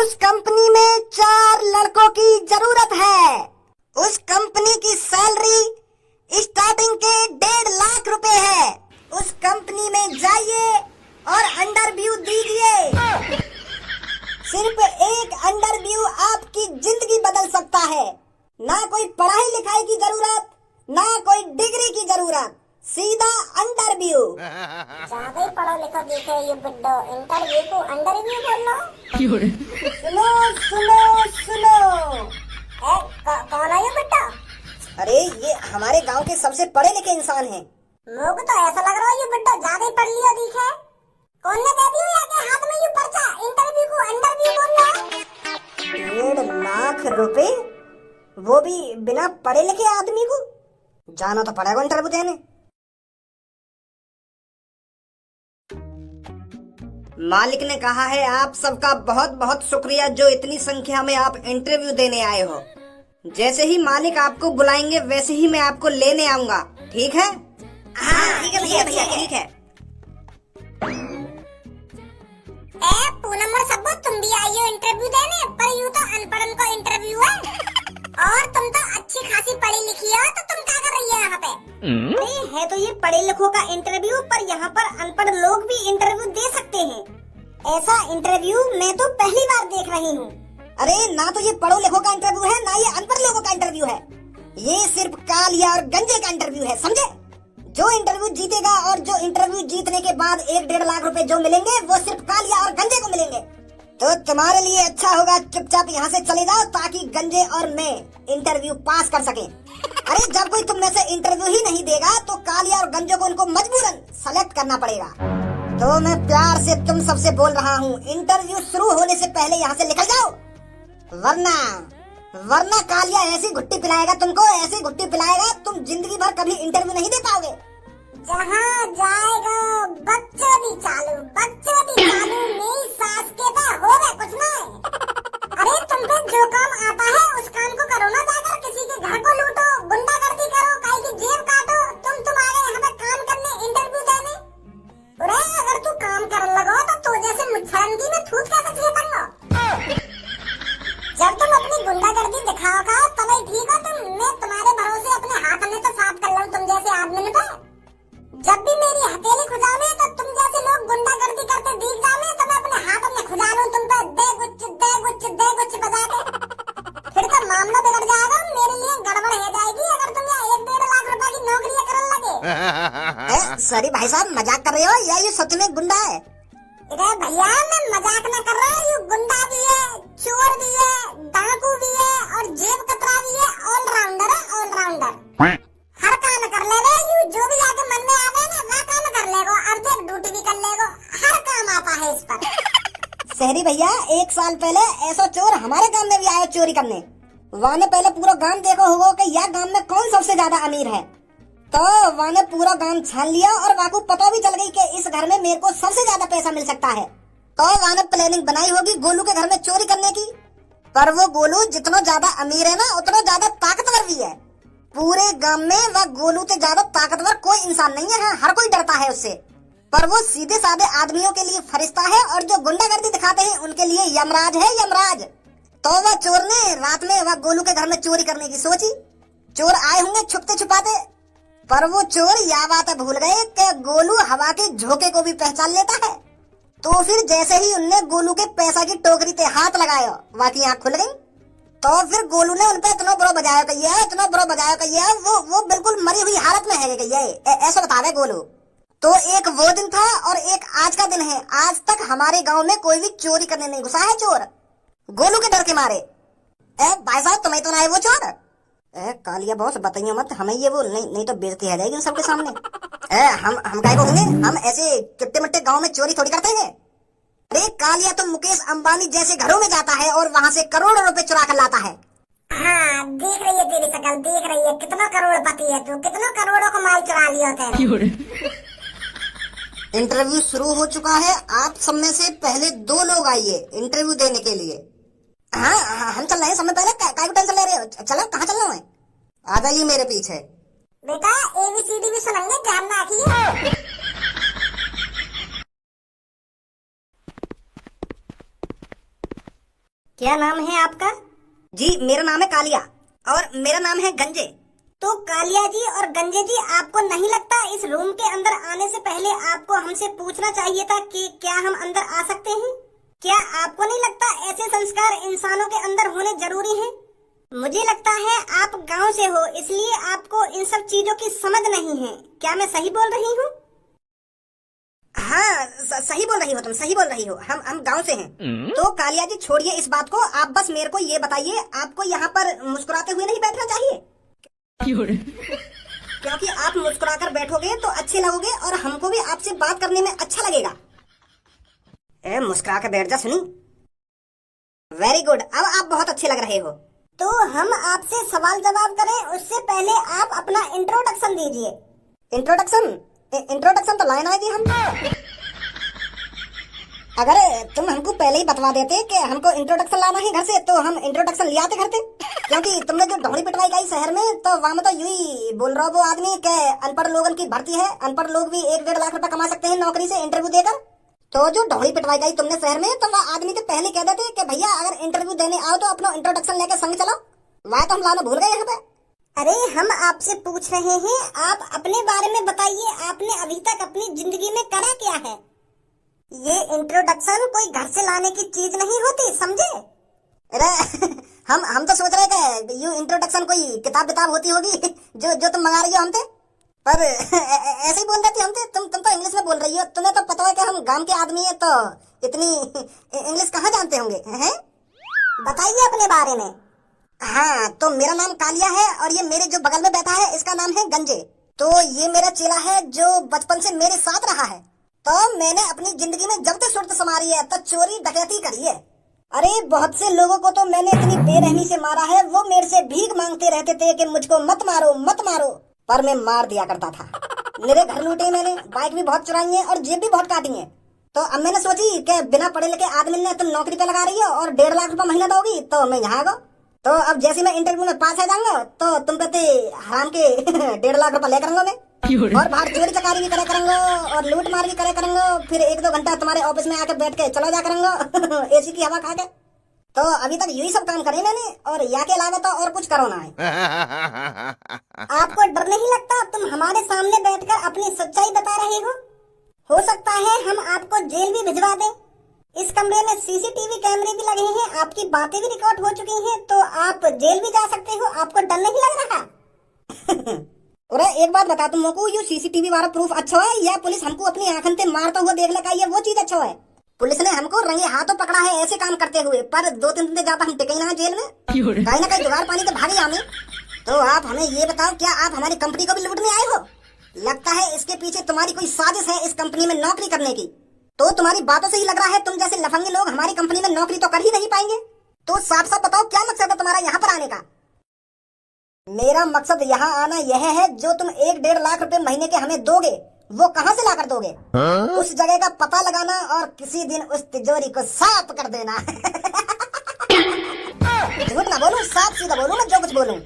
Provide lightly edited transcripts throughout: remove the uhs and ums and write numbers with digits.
उस कंपनी में 4 लड़कों की जरूरत है। उस कंपनी की सैलरी स्टार्टिंग के 1.5 लाख रुपए है। उस कंपनी में जाइए और इंटरव्यू दीजिए। सिर्फ एक इंटरव्यू आपकी जिंदगी बदल सकता है। ना कोई पढ़ाई लिखाई की जरूरत, ना कोई डिग्री की जरूरत, सीधा इंटरव्यू। ज्यादा ही पढ़ो लिखो दिखे ये बुड्ढो, इंटरव्यू को अंडरव्यू बोल लो। सुनो सुनो सुनो। कौन है ये बुड्ढा? अरे ये हमारे गांव के सबसे पढ़े लिखे इंसान हैं। मुझे तो ऐसा लग रहा है ये बुड्ढा ज्यादा ही पढ़ लिया दिखे। कौन ने दे दिया के हाथ में ये पर्चा, इंटरव्यू को अंडरव्यू बोल लो। 1.5 लाख रुपए, वो भी बिना पढ़े लिखे आदमी को। जाना तो पड़ेगा इंटरव्यू देने। मालिक ने कहा है आप सबका बहुत बहुत शुक्रिया जो इतनी संख्या में आप इंटरव्यू देने आए हो। जैसे ही मालिक आपको बुलाएंगे वैसे ही मैं आपको लेने आऊंगा, ठीक है? हाँ ठीक है भैया, ठीक है। पूनम और सब्बो तुम भी आई हो इंटरव्यू देने, पर यूं तो अनपढ़ का इंटरव्यू है और तुम तो अच्छी खासी पढ़ी लिखी हो, तो तुम क्या कर रही है यहाँ पे? नहीं है तो ये पढ़े लिखों का इंटरव्यू, पर यहाँ पर अनपढ़ लोग भी इंटरव्यू दे सकते हैं। ऐसा इंटरव्यू मैं तो पहली बार देख रही हूँ। अरे ना तो ये पढ़ो लिखों का इंटरव्यू है, ना ये अनपढ़ लोगों का इंटरव्यू है। ये सिर्फ कालिया और गंजे का इंटरव्यू है, समझे? जो इंटरव्यू जीतेगा और जो इंटरव्यू जीतने के बाद 1.5 लाख रुपए जो मिलेंगे वो सिर्फ कालिया और गंजे को मिलेंगे। तो तुम्हारे लिए अच्छा होगा चुपचाप यहाँ से चले जाओ, ताकि गंजे और मैं इंटरव्यू पास कर सकें। अरे जब कोई तुम में से इंटरव्यू ही नहीं देगा तो कालिया और गंजों को उनको मजबूरन सेलेक्ट करना पड़ेगा। तो मैं प्यार से तुम सबसे बोल रहा हूँ, इंटरव्यू शुरू होने से पहले यहाँ से निकल जाओ, वरना कालिया ऐसी घुट्टी पिलाएगा तुमको, ऐसी घुट्टी पिलाएगा तुम जिंदगी भर कभी इंटरव्यू नहीं दे पाओगे। जहाँ जाएगा बकचोदी चालू, मेरी सास के तो होगा कुछ नहीं। अरे तुम पे जो काम आता है उस काम को करो ना, जाकर किसी के घर को लूटो, गुंडागर्दी करो, काई की जेब काटो। तुम आ गए यहाँ पे काम करने, इंटरव्यू देने। अरे अगर तू काम करने लगो तो जैसे मुच्छरंगी में थूक कैसे छेपेंगे? जब तुम अपनी गुंडागर्दी दिखाओगे तभी ठीक हो तुम। मैं तुम्हारे भरोसे अपने हाथ में तो साफ कर लूं तुम जैसे आदमी पे। जब भी मेरी हथेली खुजावे तो तुम जैसे लोग गुंडागर्दी करते दिख जावे तो मैं अपने हाथ में खुजा लूं तुम पे, दे गुच्छ बजा के। फिर तो मामला बिगड़ जाएगा, मेरे लिए गड़बड़ हो जाएगी अगर तुम यहाँ 1.5 लाख रुपए की नौकरी करने लगे। सॉरी भाई साहब, मजाक कर रहे हो या ये सच में गुंडा है? अरे भैया मैं मजाक न कर रहा हूँ, ये गुंडा भी है, चोर भी है, डाकू भी है और जेब कतरा भी है। ऑलराउंडर है, ऑलराउंडर। हर काम कर लेगा, यू जो भी आके मन में आवे ना वह काम कर लेगा, अर्जेंट ड्यूटी भी कर लेगा, हर काम आता है इस पर। शहरी भैया, 1 साल पहले ऐसा चोर हमारे गांव में भी आया चोरी करने। वहाँ ने पहले पूरा गांव देखो होगा कि यह गांव में कौन सबसे ज्यादा अमीर है। तो वहाँ ने पूरा गांव छान लिया और वहाँ को पता भी चल गई कि इस घर में मेरे को सबसे ज्यादा पैसा मिल सकता है। तो वहाँ ने प्लानिंग बनाई होगी गोलू के घर में चोरी करने की। पर वो गोलू जितना ज्यादा अमीर है ना उतना ज्यादा ताकतवर भी है। पूरे गांव में वह गोलू से ज्यादा ताकतवर कोई इंसान नहीं है। हाँ, हर कोई डरता है उससे। पर वो सीधे साधे आदमियों के लिए फरिश्ता है और जो गुंडागर्दी दिखाते हैं उनके लिए यमराज है, यमराज। तो वह चोर ने रात में वह गोलू के घर में चोरी करने की सोची। चोर आए होंगे छुपते छुपाते, पर वो चोर यह बात भूल गए कि गोलू हवा के झोंके को भी पहचान लेता है। तो फिर जैसे ही उनने गोलू के पैसा की टोकरी पे हाथ लगाया, वहाँ की आँख खुल गई। तो फिर गोलू ने उनपे इतना बुरा बजाया कहिए, वो बिल्कुल मरी हुई हालत में है कहिए, ऐसा बतावे गोलू। तो एक वो दिन था और एक आज का दिन है। आज तक हमारे गांव में कोई भी चोरी करने नहीं घुसा है चोर, गोलू के डर के मारे। भाई साहब तुम्हें तो ना है वो चोर? कालिया बॉस बताइए मत हमें ये वो, नहीं तो बेइज्जती हो जाएगी सबके सामने। हम काय को होंगे, हम ऐसे कितने मिट्टे गांव में चोरी थोड़ी करते हैं। अरे कालिया तो मुकेश अंबानी जैसे घरों में जाता है और वहाँ से करोड़ों रुपए चुरा कर लाता है। हाँ देख रही है तेरी शकल, देख रही है कितना करोड़पति है तू, कितना करोड़ों का माल चुरा लिया होता है। इंटरव्यू शुरू हो चुका है। आप सब में से पहले 2 लोग आइए इंटरव्यू देने के लिए। हाँ हम चल रहे हैं, समय पहले काय को टेंशन ले रहे हो? चलो कहाँ चलना है? आ जाइए मेरे पीछे। बेटा ABCD भी सुनेंगे, ध्यान रखिए। क्या नाम है आपका? जी मेरा नाम है कालिया और मेरा नाम है गंजे। तो कालिया जी और गंजे जी, आपको नहीं लगता इस रूम के अंदर आने से पहले आपको हमसे पूछना चाहिए था कि क्या हम अंदर आ सकते हैं? क्या आपको नहीं लगता ऐसे संस्कार इंसानों के अंदर होने जरूरी हैं? मुझे लगता है आप गांव से हो, इसलिए आपको इन सब चीजों की समझ नहीं है। क्या मैं सही बोल रही हूँ? हाँ सही बोल रही हो तुम, सही बोल रही हो। हम गांव से हैं। तो कालिया जी छोड़िए इस बात को, आप बस मेरे को ये बताइए, आपको यहाँ पर मुस्कुराते हुए नहीं बैठना चाहिए क्योंकि आप मुस्कुराकर बैठोगे तो अच्छे लगोगे और हमको भी आपसे बात करने में अच्छा लगेगा। मुस्कुरा कर बैठ जा सुनी। वेरी गुड, अब आप बहुत अच्छे लग रहे हो। तो हम आपसे सवाल जवाब करें उससे पहले आप अपना इंट्रोडक्शन दीजिए। इंट्रोडक्शन तो लाइन आएगी हम। अगर तुम हमको पहले ही बतवा देते कि हमको इंट्रोडक्शन लाना है घर से, तो हम इंट्रोडक्शन ले आते करते। क्योंकि तुमने जो ढोंगी पिटवाई गई शहर में, तो वहाँ में तो यूं ही बोल रहा वो आदमी के अनपढ़ लोगों की भर्ती है, अनपढ़ लोग भी 1-1.5 लाख रुपए कमा सकते हैं नौकरी से इंटरव्यू देकर। तो जो ढोंगी पिटवाई गई तुमने शहर में, तो वह आदमी तो पहले कह देते कि भैया अगर इंटरव्यू देने आओ तो अपना इंट्रोडक्शन लेकर संग चलो। वह तो हम लाना भूल गए यहाँ पे। अरे हम आपसे पूछ रहे हैं, आप अपने बारे में बताइए, आपने अभी तक अपनी जिंदगी में करा क्या है? ये इंट्रोडक्शन कोई घर से लाने की चीज नहीं होती, समझे? अरे हम तो सोच रहे थे यू इंट्रोडक्शन कोई किताब विताब होती होगी जो तुम मंगा रही हो हमसे, पर ऐसे ही बोल देती हमसे। तुम तो इंग्लिश में बोल रही हो, तुम्हें तो पता है कि हम गांव के आदमी है, तो इतनी इंग्लिश कहाँ जानते होंगे हैं? बताइए अपने बारे में। हाँ तो मेरा नाम कालिया है और ये मेरे जो बगल में बैठा है इसका नाम है गंजे। तो ये मेरा चेला है जो बचपन से मेरे साथ रहा है। तो मैंने अपनी जिंदगी में जब तक सुरत संवारी है तो चोरी डकैती करी है। अरे बहुत से लोगों को तो मैंने इतनी बेरहमी से मारा है, वो मेरे से भीख मांगते रहते थे कि मुझको मत मारो मत मारो, पर मैं मार दिया करता था। मेरे घर लूटे मैंने, बाइक भी बहुत चुराई है और जेब भी बहुत काटी है। तो अब मैंने सोची कि बिना पढ़े लिखे आदमी ने तुम नौकरी पे लगा रही हो और 1.5 लाख रुपए महीना दोगी, तो मैं यहाँ गो। तो अब जैसे मैं इंटरव्यू में पास आ जाऊंगा तो तुम कहते हराम के 1.5 लाख रुपए ले करूंगा मैं, और बाहर चोरी चकारी भी करे करूंगा और लूट मार भी करे करूंगा। फिर 1-2 घंटा तुम्हारे ऑफिस में आके बैठ के चला जा करूंगा एसी की हवा खा के। तो अभी तक यही सब काम करे मैंने, और या के अलावा तो और कुछ करो ना है। आपको डर नहीं लगता? तुम हमारे सामने बैठकर अपनी सच्चाई बता रहे हो सकता है हम आपको जेल भी भिजवा दें। इस कमरे में सीसीटीवी कैमरे भी लगे हैं, आपकी बातें भी रिकॉर्ड हो चुकी हैं, तो आप जेल भी जा सकते हो। आपको डर नहीं लग रहा? अरे एक बात बता, तुम को ये सीसीटीवी वाला प्रूफ अच्छा है या पुलिस हमको अपनी आंखन से मारता हुआ देख लगा ये वो चीज अच्छा है? पुलिस ने हमको रंगे हाथों पकड़ा है ऐसे काम करते हुए, पर 2-3 दिन ज्यादा हम टिके ना जेल में, कहीं ना कहीं जुगाड़ पानी के भागे हमें। तो आप हमें ये बताओ, क्या आप हमारी कंपनी को भी लूटने आए हो? लगता है इसके पीछे तुम्हारी कोई साजिश है इस कंपनी में नौकरी करने की। तो तुम्हारी बातों से ही लग रहा है तुम जैसे लफंगे लोग हमारी कंपनी में नौकरी तो कर ही नहीं पाएंगे। तो साफ साफ बताओ क्या मकसद है तुम्हारा यहाँ पर आने का? मेरा मकसद यहाँ आना यह है, जो तुम 1-1.5 लाख रुपए महीने के हमें दोगे वो कहाँ से लाकर दोगे? उस जगह का पता लगाना और किसी दिन उस तिजोरी को साफ कर देना। झूठ ना बोलूं, साफ सीधा बोलूं, मैं जो कुछ बोलूं।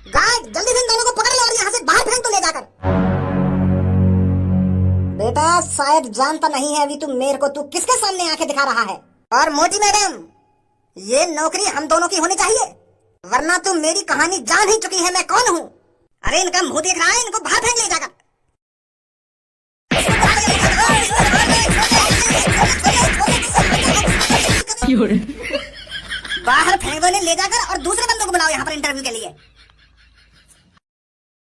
गाय जल्दी से इन दोनों को पकड़ लो और यहाँ से बाहर फेंक दो ले जाकर। बेटा शायद जानता नहीं है अभी तुम मेरे को, तू किसके सामने आंखें दिखा रहा है। और मोटी मैडम, ये नौकरी हम दोनों की होनी चाहिए, वरना तू मेरी कहानी जान ही चुकी है मैं कौन हूँ। अरे इनका मुंह देख रहा है, इनको बाहर फेंक ले जाकर। बाहर फेंक दो ले जाकर और दूसरे बंदों